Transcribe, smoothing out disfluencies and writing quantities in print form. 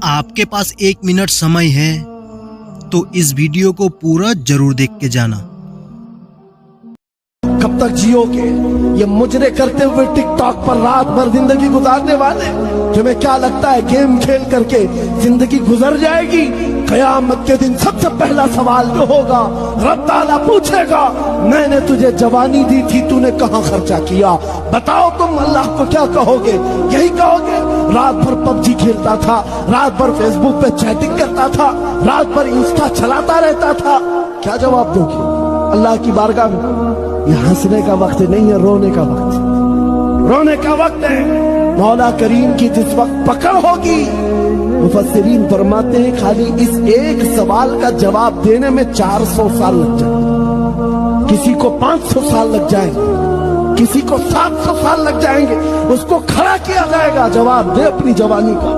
آپ کے پاس 1 منٹ سمے ہے تو اس ویڈیو کو پورا ضرور دیکھ کے جانا۔ کب تک جیو گے یہ مجرے کرتے ہوئے ٹک ٹاک پر رات بھر زندگی گزارنے والے؟ تمہیں کیا لگتا ہے گیم کھیل کر کے زندگی گزر جائے گی؟ قیامت کے دن سب سے پہلا سوال جو ہوگا، رب تعالیٰ پوچھے گا میں نے تجھے جوانی دی تھی، تو نے کہاں خرچہ کیا؟ بتاؤ تم اللہ کو کیا کہو گے؟ یہی کہو گے رات بھر پب جی کھیلتا تھا، رات بھر فیس بک پہ چیٹنگ کرتا تھا، رات بھر انسٹا چلاتا رہتا تھا؟ کیا جواب دو گے اللہ کی بارگاہ میں؟ یہ ہنسنے کا وقت نہیں ہے، رونے کا وقت، رونے کا وقت ہے۔ مولا کریم کی جس وقت پکڑ ہوگی، مفسرین فرماتے ہیں خالی اس ایک سوال کا جواب دینے میں 400 سال لگ جائیں گے، کسی کو 500 سال لگ جائیں گے، کسی کو 700 سال لگ جائیں گے۔ اس کو کھڑا کیا جائے گا، جواب دے اپنی جوانی کا۔